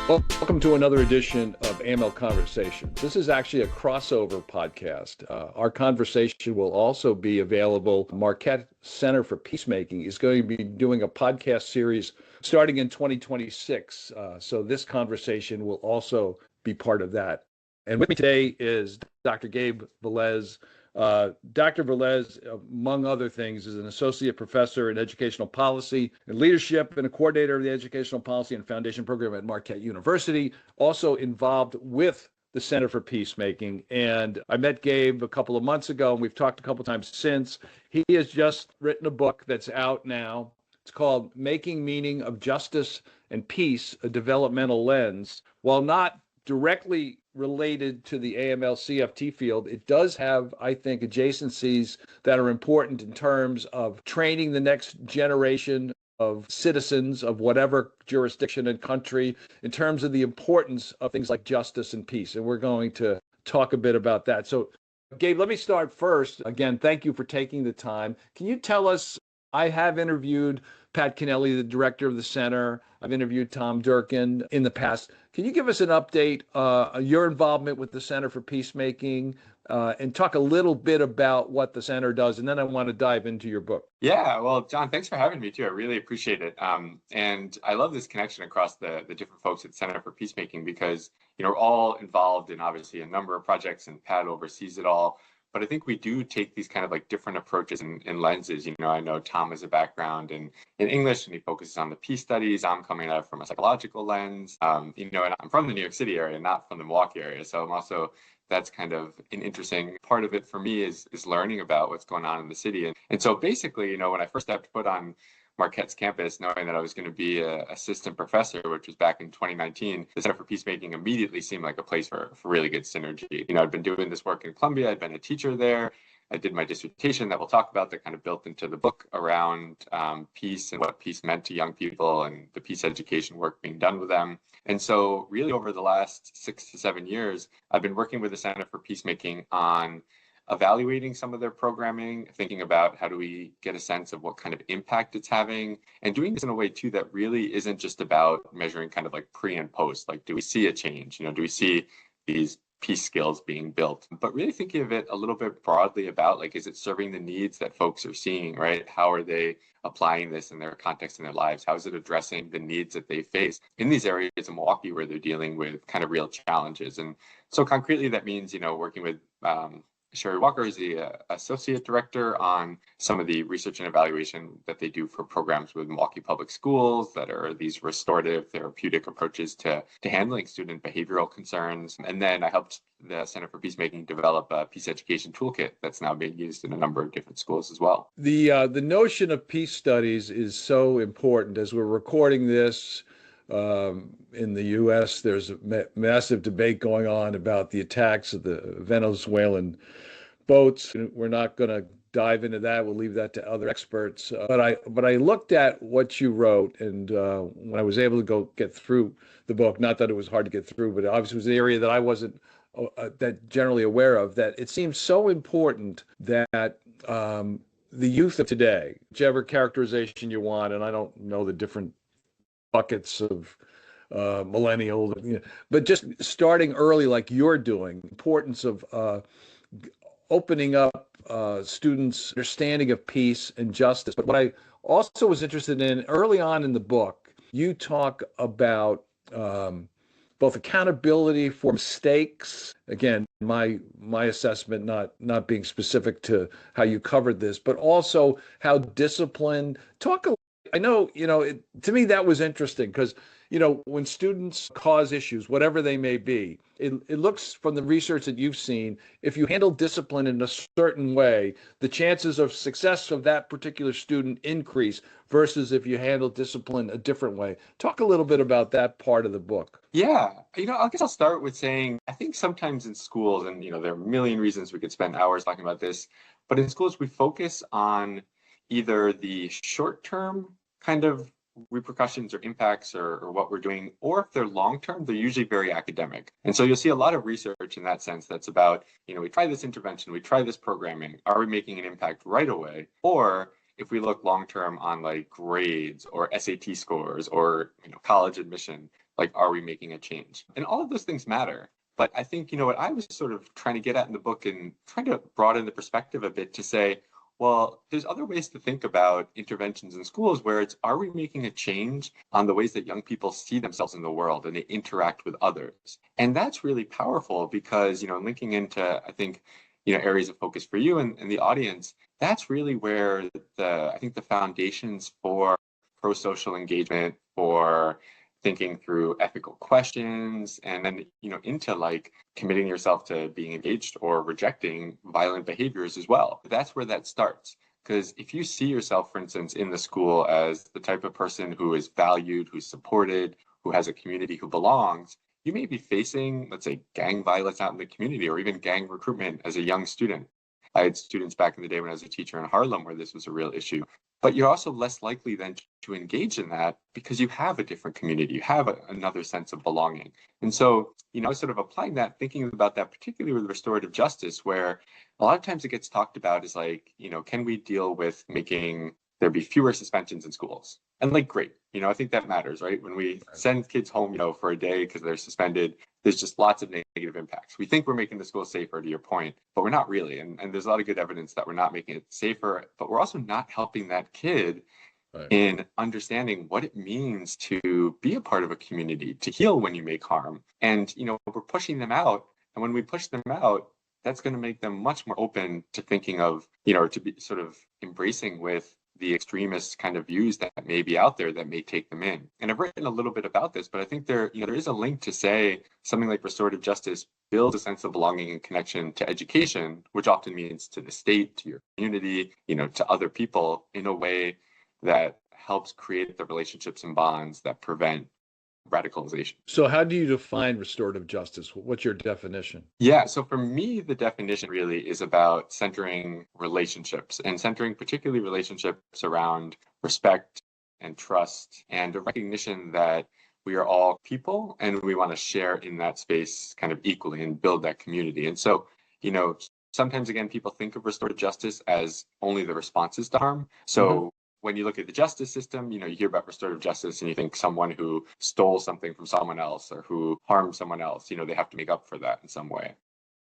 Welcome to another edition of AML Conversations. This is actually a crossover podcast. Our conversation will also be available. Marquette Center for Peacemaking is going to be doing a podcast series starting in 2026. So this conversation will also be part of that. And with me today is Dr. Gabe Velez. Dr. Velez, among other things, is an associate professor in educational policy and leadership and a coordinator of the educational policy and foundation program at Marquette University, also involved with the Center for Peacemaking. And I met Gabe a couple of months ago, and we've talked a couple of times since. He has just written a book that's out now. It's called Making Meaning of Justice and Peace, a Developmental Lens. While not directly related to the AML CFT field, it does have, I think, adjacencies that are important in terms of training the next generation of citizens of whatever jurisdiction and country in terms of the importance of things like justice and peace. And we're going to talk a bit about that. So, Gabe, let me start first. Again, thank you for taking the time. Can you tell us, I have interviewed Pat Kennelly, the director of the center. I've interviewed Tom Durkin in the past. Can you give us an update, your involvement with the Center for Peacemaking, and talk a little bit about what the center does? And then I want to dive into your book. Yeah, well, John, thanks for having me too. I really appreciate it. And I love this connection across the different folks at Center for Peacemaking because, we're all involved in obviously a number of projects and Pat oversees it all. But I think we do take these kind of like different approaches and lenses. I know Tom has a background in English and he focuses on the peace studies. I'm coming at it from a psychological lens, and I'm from the New York City area, not from the Milwaukee area. So I'm also, that's kind of an interesting part of it for me is learning about what's going on in the city. And so basically, when I first stepped foot on Marquette's campus, knowing that I was going to be an assistant professor, which was back in 2019, the Center for Peacemaking immediately seemed like a place for really good synergy. I'd been doing this work in Colombia. I'd been a teacher there. I did my dissertation that we'll talk about that kind of built into the book around peace and what peace meant to young people and the peace education work being done with them. And so really over the last 6 to 7 years, I've been working with the Center for Peacemaking on evaluating some of their programming, thinking about how do we get a sense of what kind of impact it's having, and doing this in a way too that really isn't just about measuring kind of like pre and post, like do we see a change, do we see these peace skills being built, but really thinking of it a little bit broadly about like, is it serving the needs that folks are seeing, right? How are they applying this in their context in their lives? How is it addressing the needs that they face in these areas in Milwaukee where they're dealing with kind of real challenges? And so concretely, that means, working with Sherry Walker is the associate director on some of the research and evaluation that they do for programs with Milwaukee Public Schools that are these restorative therapeutic approaches to handling student behavioral concerns. And then I helped the Center for Peacemaking develop a peace education toolkit that's now being used in a number of different schools as well. The notion of peace studies is so important. As we're recording this, in the U.S., there's a massive debate going on about the attacks of the Venezuelan boats. We're not going to dive into that. We'll leave that to other experts. But I looked at what you wrote, and when I was able to go get through the book, not that it was hard to get through, but obviously it was the area that I wasn't that generally aware of, that it seems so important that the youth of today, whichever characterization you want, and I don't know the different buckets of millennial, but just starting early like you're doing, importance of opening up students' understanding of peace and justice. But what I also was interested in early on in the book, you talk about both accountability for mistakes. Again, my assessment, not being specific to how you covered this, but also how discipline. I know, to me that was interesting because, when students cause issues, whatever they may be, it looks from the research that you've seen, if you handle discipline in a certain way, the chances of success of that particular student increase versus if you handle discipline a different way. Talk a little bit about that part of the book. Yeah, I guess I'll start with saying, I think sometimes in schools, and, there are a million reasons we could spend hours talking about this, but in schools we focus on either the short-term kind of repercussions or impacts or what we're doing, or if they're long-term, they're usually very academic. And so you'll see a lot of research in that sense that's about, we try this intervention, we try this programming, are we making an impact right away? Or if we look long term on like grades or SAT scores or college admission, like are we making a change? And all of those things matter. But I think, what I was sort of trying to get at in the book and trying to broaden the perspective a bit to say, well, there's other ways to think about interventions in schools where it's, are we making a change on the ways that young people see themselves in the world and they interact with others? And that's really powerful because, linking into, I think, areas of focus for you and the audience, that's really where I think the foundations for pro-social engagement, for thinking through ethical questions, and then, into like committing yourself to being engaged or rejecting violent behaviors as well. That's where that starts. Because if you see yourself, for instance, in the school as the type of person who is valued, who's supported, who has a community, who belongs, you may be facing, let's say, gang violence out in the community or even gang recruitment as a young student. I had students back in the day when I was a teacher in Harlem where this was a real issue. But you're also less likely then to engage in that because you have a different community, you have another sense of belonging. And so, sort of applying that, thinking about that, particularly with restorative justice, where a lot of times it gets talked about is like, can we deal with making there be fewer suspensions in schools? And like, great, I think that matters, right? When we send kids home, for a day because they're suspended, there's just lots of negative impacts. We think we're making the school safer, to your point, but we're not really. And there's a lot of good evidence that we're not making it safer, but we're also not helping that kid in understanding what it means to be a part of a community, to heal when you make harm. And, we're pushing them out. And when we push them out, that's going to make them much more open to thinking of, to be sort of embracing with the extremist kind of views that may be out there that may take them in. And I've written a little bit about this, but I think there is a link to say something like restorative justice builds a sense of belonging and connection to education, which often means to the state, to your community, to other people in a way that helps create the relationships and bonds that prevent radicalization. So how do you define restorative justice? What's your definition? Yeah, so for me, the definition really is about centering relationships and centering particularly relationships around respect and trust and a recognition that we are all people and we want to share in that space kind of equally and build that community. And so, sometimes again, people think of restorative justice as only the responses to harm. So when you look at the justice system, you hear about restorative justice and you think someone who stole something from someone else or who harmed someone else, they have to make up for that in some way.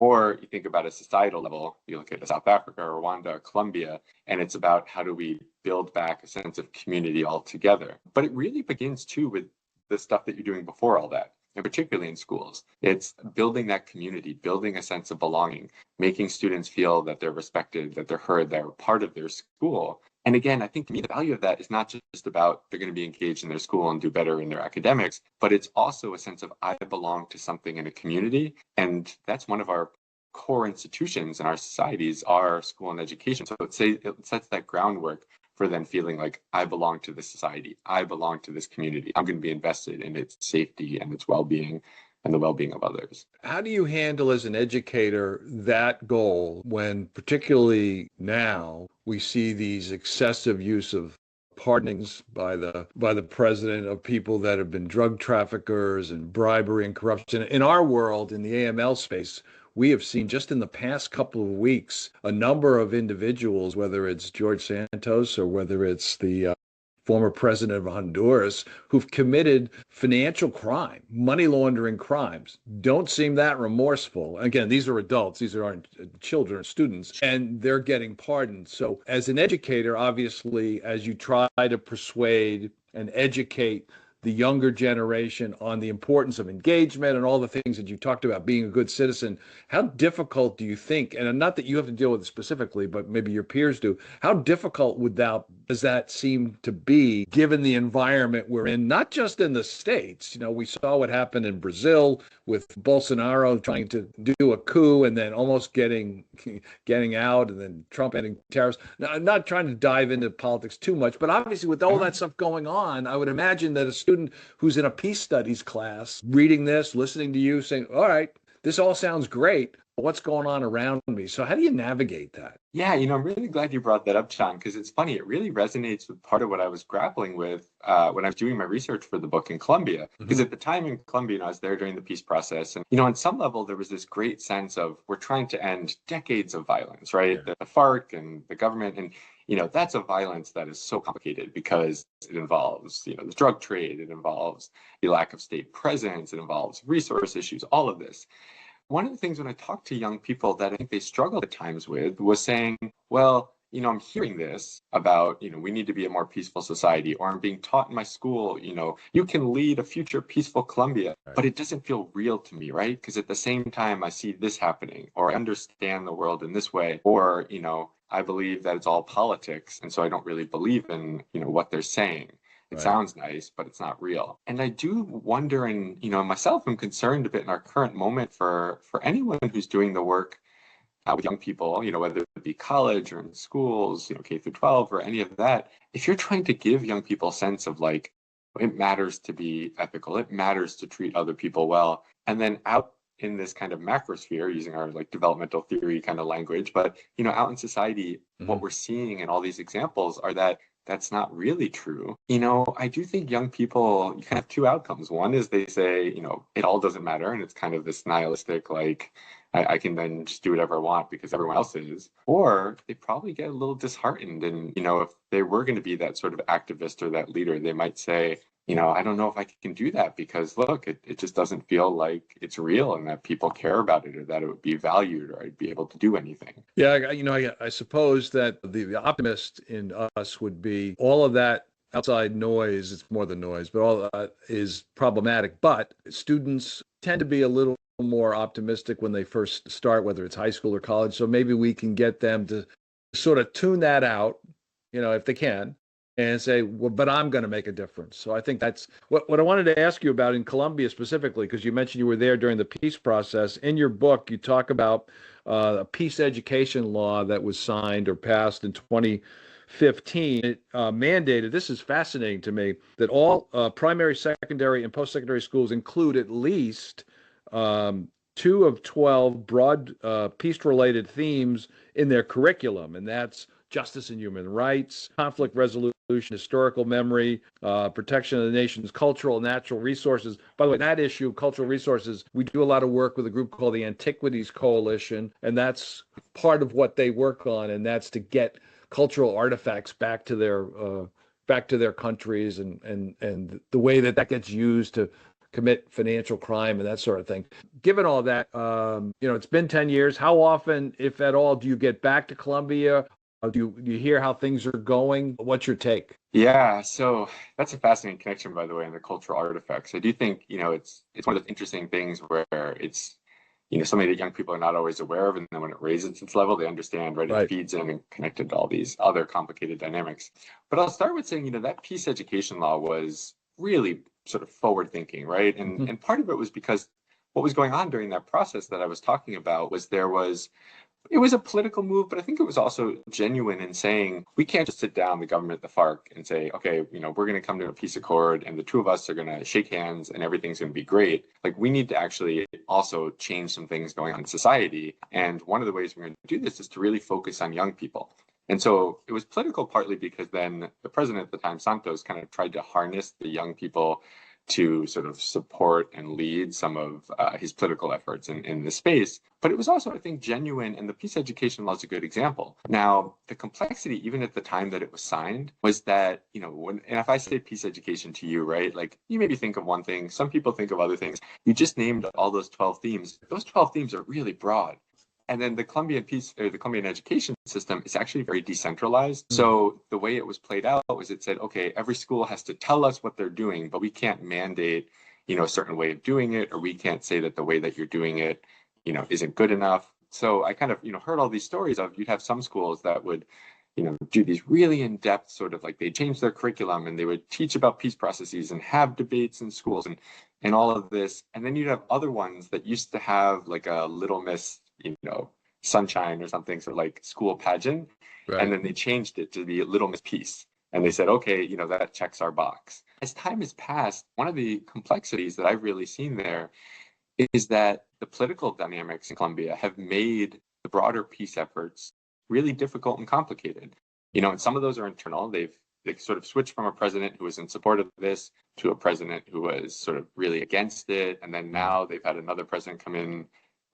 Or you think about a societal level, you look at South Africa, or Rwanda, or Colombia, and it's about how do we build back a sense of community altogether. But it really begins too with the stuff that you're doing before all that, and particularly in schools. It's building that community, building a sense of belonging, making students feel that they're respected, that they're heard, they're part of their school. And again, I think to me, the value of that is not just about they're going to be engaged in their school and do better in their academics, but it's also a sense of I belong to something in a community. And that's one of our core institutions in our societies, our school and education. So it sets that groundwork for then feeling like I belong to this society. I belong to this community. I'm going to be invested in its safety and its well-being and the well-being of others. How do you handle as an educator that goal when particularly now we see these excessive use of pardonings by the president of people that have been drug traffickers and bribery and corruption? In our world, in the AML space, we have seen just in the past couple of weeks a number of individuals, whether it's George Santos or whether it's the former president of Honduras, who've committed financial crime, money laundering crimes, don't seem that remorseful. Again, these are adults, these aren't children, students, and they're getting pardoned. So as an educator, obviously, as you try to persuade and educate the younger generation on the importance of engagement and all the things that you talked about, being a good citizen, how difficult do you think, and not that you have to deal with it specifically, but maybe your peers do, how difficult does that seem to be given the environment we're in, not just in the States? We saw what happened in Brazil with Bolsonaro trying to do a coup and then almost getting out, and then Trump ending tariffs. Now, I'm not trying to dive into politics too much, but obviously with all that stuff going on, I would imagine that a student who's in a peace studies class reading this, listening to you, saying, all right, this all sounds great, but what's going on around me? So how do you navigate that? Yeah, I'm really glad you brought that up, Sean, because it's funny. It really resonates with part of what I was grappling with when I was doing my research for the book in Colombia. Because at the time in Colombia, I was there during the peace process. And, on some level, there was this great sense of we're trying to end decades of violence, right? The FARC and the government. And that's a violence that is so complicated because it involves, the drug trade, it involves the lack of state presence, it involves resource issues, all of this. One of the things when I talk to young people that I think they struggle at times with was saying, well, I'm hearing this about, we need to be a more peaceful society, or I'm being taught in my school, you can lead a future peaceful Colombia, but it doesn't feel real to me, right? Because at the same time, I see this happening, or I understand the world in this way, or, I believe that it's all politics. And so I don't really believe in, what they're saying. It sounds nice, but it's not real. And I do wonder, and, myself, I'm concerned a bit in our current moment for anyone who's doing the work with young people, whether it be college or in schools, K through 12 or any of that. If you're trying to give young people a sense of like, it matters to be ethical, it matters to treat other people well, and then out in this kind of macrosphere, using our like developmental theory kind of language, but out in society, what we're seeing in all these examples are that that's not really true. I do think young people, you kind of have two outcomes. One is they say, it all doesn't matter, and it's kind of this nihilistic, like, I can then just do whatever I want because everyone else is. Or they probably get a little disheartened. And, if they were going to be that sort of activist or that leader, they might say, I don't know if I can do that because look, it just doesn't feel like it's real and that people care about it or that it would be valued or I'd be able to do anything. Yeah, I suppose that the optimist in us would be all of that outside noise. It's more than noise, but all that is problematic. But students tend to be a little more optimistic when they first start, whether it's high school or college. So maybe we can get them to sort of tune that out, if they can, and say, well, but I'm going to make a difference. So I think that's what I wanted to ask you about in Colombia specifically, because you mentioned you were there during the peace process. In your book, you talk about a peace education law that was signed or passed in 2015. It mandated, this is fascinating to me, that all primary, secondary, and post-secondary schools include at least 2 of 12 broad peace-related themes in their curriculum, and that's justice and human rights, conflict resolution, historical memory, protection of the nation's cultural and natural resources. By the way, that issue, cultural resources, we do a lot of work with a group called the Antiquities Coalition, and that's part of what they work on, and that's to get cultural artifacts back to their countries, and the way that gets used to commit financial crime and that sort of thing. Given all that, it's been 10 years. How often, if at all, do you get back to Colombia? Do you hear how things are going? What's your take? Yeah, so that's a fascinating connection, by the way, in the cultural artifacts. I do think, it's one of the interesting things where it's, something that young people are not always aware of. And then when it raises its level, they understand, right? It feeds in and connected to all these other complicated dynamics. But I'll start with saying, that peace education law was really sort of forward thinking, right? And part of it was because what was going on during that process that I was talking about was it was a political move, but I think it was also genuine in saying, we can't just sit down, the government, the FARC, and say, okay, we're going to come to a peace accord and the two of us are going to shake hands and everything's going to be great. Like, we need to actually also change some things going on in society. And one of the ways we're going to do this is to really focus on young people. And so it was political partly because then the president at the time, Santos, kind of tried to harness the young people to sort of support and lead some of his political efforts in this space. But it was also, I think, genuine, and the peace education law is a good example. Now, the complexity, even at the time that it was signed, was that, and if I say peace education to you, right, like, you maybe think of one thing, some people think of other things. You just named all those 12 themes. Those 12 themes are really broad. And then the Colombian education system is actually very decentralized. So the way it was played out was it said, okay, every school has to tell us what they're doing, but we can't mandate, a certain way of doing it, or we can't say that the way that you're doing it, isn't good enough. So I kind of, heard all these stories of, you'd have some schools that would, do these really in-depth sort of, like, they change their curriculum and they would teach about peace processes and have debates in schools and all of this. And then you'd have other ones that used to have like a Little Miss, Sunshine or something, sort of like school pageant. Right. And then they changed it to be Little Miss Peace. And they said, okay, that checks our box. As time has passed, one of the complexities that I've really seen there is that the political dynamics in Colombia have made the broader peace efforts really difficult and complicated. And some of those are internal. They've sort of switched from a president who was in support of this to a president who was sort of really against it. And then now they've had another president come in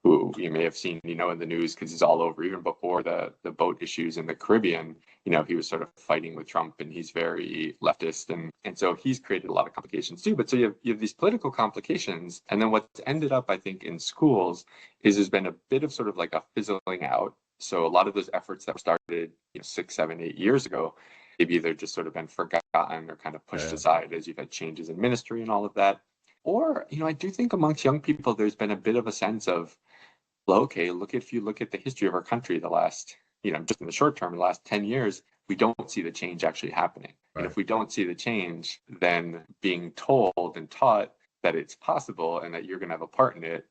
who you may have seen, in the news because he's all over, even before the boat issues in the Caribbean, he was sort of fighting with Trump, and he's very leftist. And so he's created a lot of complications too. But so you have these political complications. And then what's ended up, I think, in schools is there's been a bit of sort of like a fizzling out. So a lot of those efforts that were started, 6, 7, 8 years ago, maybe they're just sort of been forgotten or kind of pushed aside as you've had changes in ministry and all of that. Or, I do think amongst young people, there's been a bit of a sense of, well, okay, if you look at the history of our country, the last, just in the short term, the last 10 years, we don't see the change actually happening. Right. And if we don't see the change, then being told and taught that it's possible and that you're going to have a part in it,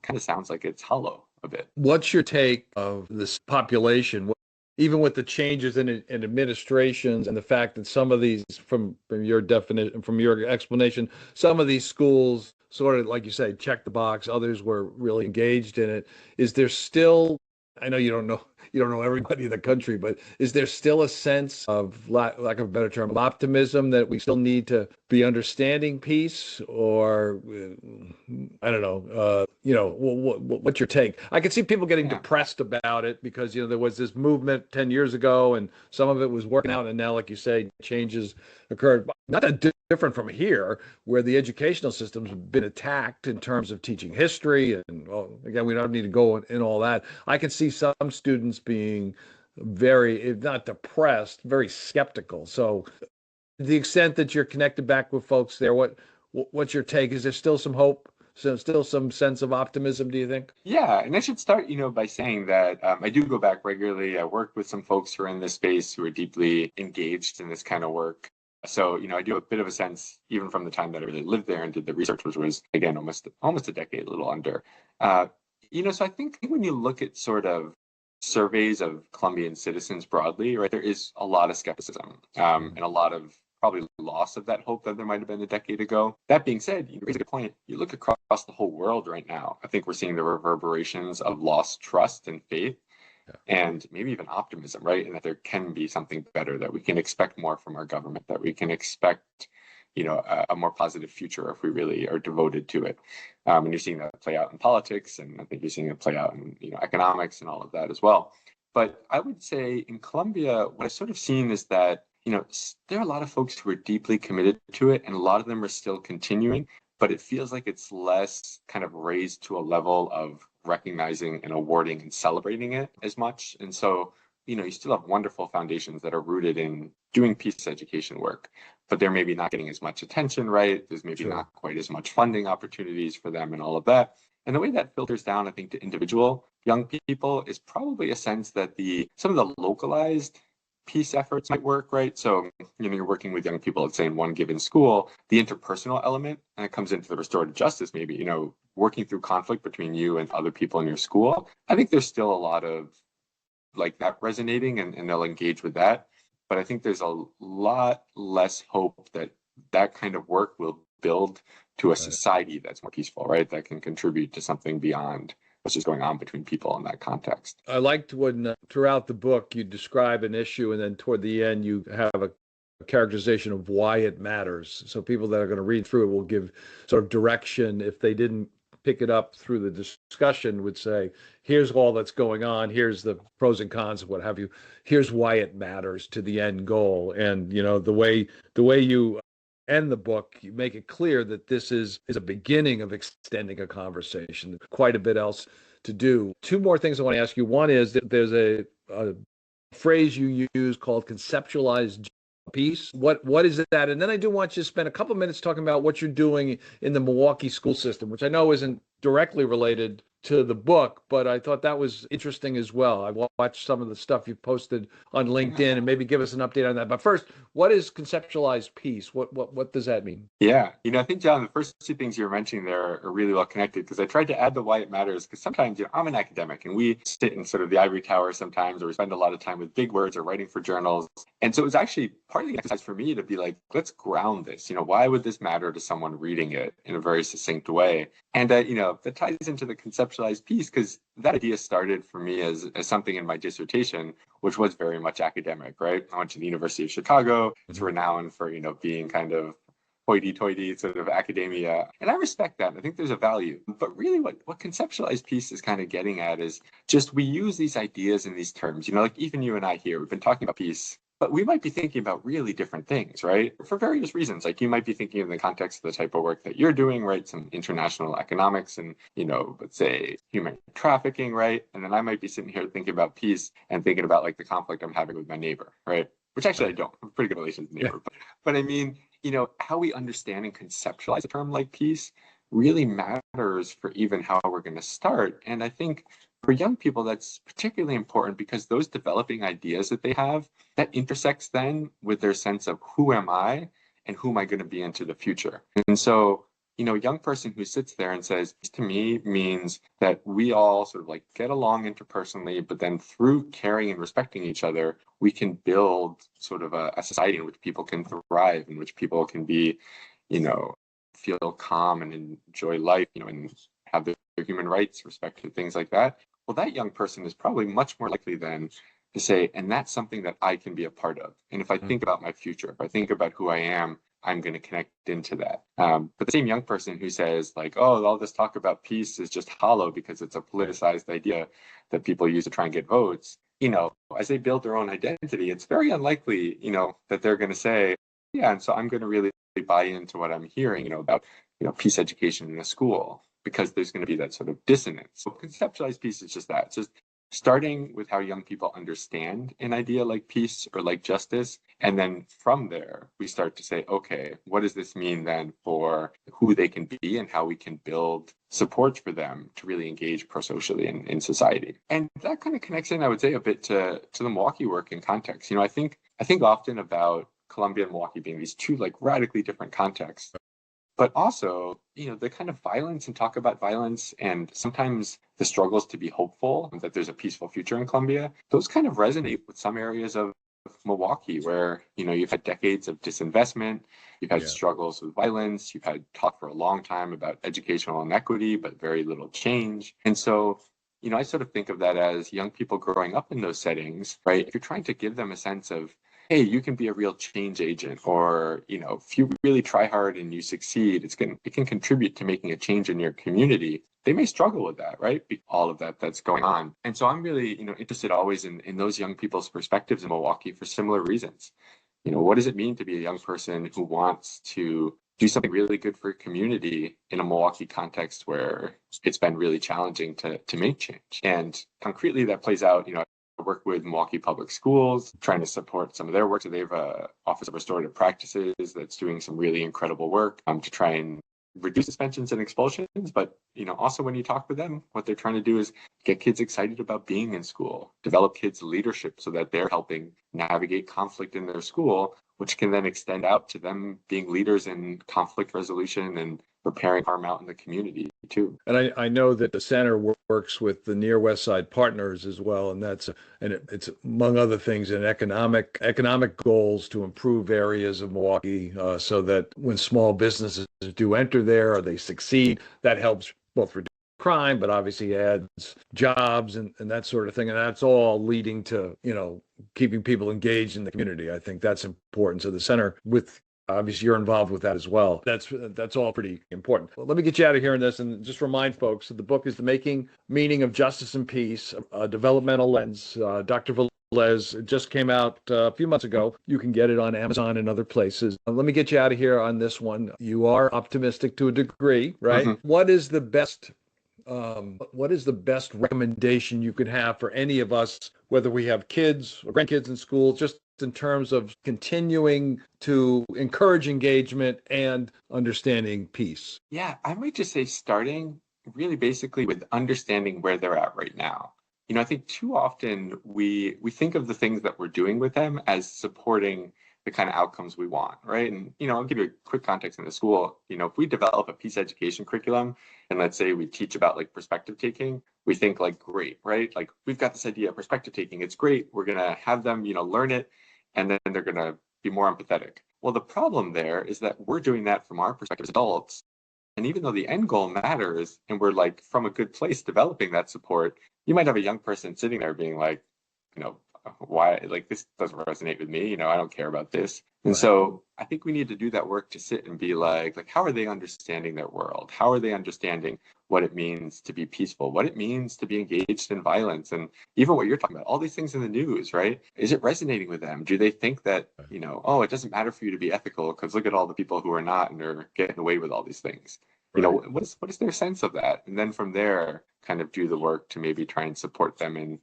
kind of sounds like it's hollow a bit. What's your take of this population, even with the changes in administrations and the fact that some of these, from your definition, from your explanation, some of these schools sort of, like you say, check the box, others were really engaged in it. Is there still, I know you don't know everybody in the country, but is there still a sense of, lack of a better term, of optimism that we still need to be understanding peace? Or I don't know, what's your take? I can see people getting depressed about it because, there was this movement 10 years ago and some of it was working out. And now, like you say, changes occurred. Not that different from here, where the educational system's been attacked in terms of teaching history. And again, we don't need to go in all that. I can see some students being very, if not depressed, very skeptical. So to the extent that you're connected back with folks there, what's your take? Is there still some hope? So still some sense of optimism, do you think? Yeah, and I should start, by saying that I do go back regularly. I work with some folks who are in this space who are deeply engaged in this kind of work. So, I do have a bit of a sense, even from the time that I really lived there and did the research, which was, again, almost a decade, a little under. So I think when you look at sort of surveys of Colombian citizens broadly, right, there is a lot of skepticism and a lot of probably loss of that hope that there might have been a decade ago. That being said, you raise a good point. You look across the whole world right now, I think we're seeing the reverberations of lost trust and faith. And maybe even optimism, right? And that there can be something better, that we can expect more from our government, that we can expect, a more positive future if we really are devoted to it. And you're seeing that play out in politics, and I think you're seeing it play out in, economics and all of that as well. But I would say in Colombia, what I've sort of seen is that, there are a lot of folks who are deeply committed to it, and a lot of them are still continuing, but it feels like it's less kind of raised to a level of recognizing and awarding and celebrating it as much. And so, you still have wonderful foundations that are rooted in doing peace education work, but they're maybe not getting as much attention, right? There's maybe not quite as much funding opportunities for them and all of that. And the way that filters down, I think, to individual young people is probably a sense that some of the localized peace efforts might work, right? So, you're working with young people, let's say in one given school, the interpersonal element, and it comes into the restorative justice, maybe, working through conflict between you and other people in your school. I think there's still a lot of like that resonating, and they'll engage with that. But I think there's a lot less hope that that kind of work will build to a society that's more peaceful, right? That can contribute to something beyond what's just going on between people in that context. I liked when throughout the book you describe an issue, and then toward the end you have a characterization of why it matters. So people that are going to read through it will give sort of direction. If they didn't pick it up through the discussion, would say, here's all that's going on, here's the pros and cons of what have you, here's why it matters to the end goal. And the way you end the book, you make it clear that this is a beginning of extending a conversation. Quite a bit else to do. Two more things I want to ask you. One is that there's a phrase you use called conceptualized peace. What is that? And then I do want you to spend a couple of minutes talking about what you're doing in the Milwaukee school system, which I know isn't directly related to the book, but I thought that was interesting as well. I watched some of the stuff you posted on LinkedIn, and maybe give us an update on that. But first, what is conceptualized peace? What does that mean? Yeah, I think, John, the first two things you were mentioning there are really well connected, because I tried to add the why it matters, because sometimes, I'm an academic and we sit in sort of the ivory tower sometimes, or we spend a lot of time with big words or writing for journals. And so it was actually part of the exercise for me to be like, let's ground this. Why would this matter to someone reading it in a very succinct way? And that ties into the conceptualized piece, because that idea started for me as something in my dissertation, which was very much academic, right? I went to the University of Chicago. It's renowned for, being kind of hoity-toity sort of academia. And I respect that. I think there's a value. But really what conceptualized peace is kind of getting at is just we use these ideas and these terms, like even you and I here, we've been talking about peace, but we might be thinking about really different things, right? For various reasons. Like you might be thinking in the context of the type of work that you're doing, right? Some international economics and, let's say human trafficking, right? And then I might be sitting here thinking about peace and thinking about like the conflict I'm having with my neighbor, right? Which actually I don't. I have a pretty good relations with neighbor. Yeah. But I mean, how we understand and conceptualize a term like peace really matters for even how we're going to start. And I think for young people, that's particularly important because those developing ideas that they have, that intersects then with their sense of who am I and who am I going to be into the future. And so, a young person who sits there and says, this to me means that we all sort of like get along interpersonally, but then through caring and respecting each other, we can build sort of a society in which people can thrive, in which people can be, feel calm and enjoy life, and have their human rights respected, things like that. Well, that young person is probably much more likely then to say, and that's something that I can be a part of. And if I think about my future, if I think about who I am, I'm going to connect into that. But the same young person who says like, oh, all this talk about peace is just hollow because it's a politicized idea that people use to try and get votes, as they build their own identity, it's very unlikely, that they're going to say, yeah, and so I'm going to really buy into what I'm hearing, about, peace education in a school, because there's going to be that sort of dissonance. So conceptualized peace is just that. It's just starting with how young people understand an idea like peace or like justice. And then from there, we start to say, okay, what does this mean then for who they can be and how we can build support for them to really engage pro-socially in society. And that kind of connects in, I would say, a bit to the Milwaukee work in context. I think often about Colombia and Milwaukee being these two like radically different contexts. But also, the kind of violence and talk about violence and sometimes the struggles to be hopeful that there's a peaceful future in Colombia, those kind of resonate with some areas of Milwaukee where, you've had decades of disinvestment, you've had struggles with violence, you've had talk for a long time about educational inequity, but very little change. And so, I sort of think of that as young people growing up in those settings, right? If you're trying to give them a sense of, hey, you can be a real change agent, or, if you really try hard and you succeed, it can contribute to making a change in your community. They may struggle with that, right? All of that's going on. And so I'm really, interested always in those young people's perspectives in Milwaukee for similar reasons. What does it mean to be a young person who wants to do something really good for a community in a Milwaukee context where it's been really challenging to make change? And concretely, that plays out, I work with Milwaukee Public Schools, trying to support some of their work. So they have an Office of Restorative Practices that's doing some really incredible work to try and reduce suspensions and expulsions. But, also when you talk with them, what they're trying to do is get kids excited about being in school, develop kids' leadership so that they're helping navigate conflict in their school, which can then extend out to them being leaders in conflict resolution and repairing harm out in the community too. And I know that the center works with the Near West Side Partners as well, and it's among other things an economic goals to improve areas of Milwaukee, so that when small businesses do enter there or they succeed, that helps both reduce crime, but obviously adds jobs and that sort of thing, and that's all leading to keeping people engaged in the community. I think that's important. So the center with obviously, you're involved with that as well. That's all pretty important. Well, let me get you out of here on this and just remind folks that the book is The Making Meaning of Justice and Peace, a Developmental Lens. Dr. Velez just came out a few months ago. You can get it on Amazon and other places. Let me get you out of here on this one. You are optimistic to a degree, right? Mm-hmm. What is the best recommendation you could have for any of us, whether we have kids or grandkids in school, just in terms of continuing to encourage engagement and understanding peace? Yeah, I might just say starting really basically with understanding where they're at right now. I think too often we think of the things that we're doing with them as supporting the kind of outcomes we want, right? And, I'll give you a quick context in the school. If we develop a peace education curriculum and let's say we teach about like perspective taking, we think like, great, right? Like we've got this idea of perspective taking. It's great. We're going to have them, learn it, and then they're going to be more empathetic. Well, the problem there is that we're doing that from our perspective as adults. And even though the end goal matters and we're like from a good place developing that support, you might have a young person sitting there being like, why, like, this doesn't resonate with me, you know, I don't care about this. And Right. so I think we need to do that work to sit and be like, how are they understanding their world? How are they understanding what it means to be peaceful, what it means to be engaged in violence, and even what you're talking about, all these things in the news, right? Is it resonating with them? Do they think that, you know, oh, it doesn't matter for you to be ethical because look at all the people who are not and are getting away with all these things? You know, Right. what is their sense of that? And then from there, kind of do the work to maybe try and support them in,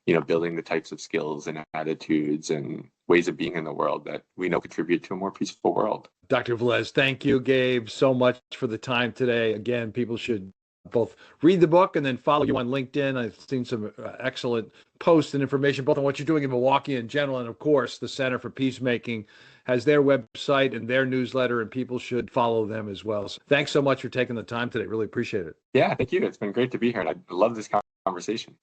you know, building the types of skills and attitudes and ways of being in the world that we know contribute to a more peaceful world. Dr. Velez, thank you, Gabe, so much for the time today. Again, people should both read the book and then follow you on LinkedIn. I've seen some excellent posts and information both on what you're doing in Milwaukee in general, and of course, the Center for Peacemaking has their website and their newsletter, and people should follow them as well. So thanks so much for taking the time today. Really appreciate it. Yeah, thank you. It's been great to be here, and I love this conversation.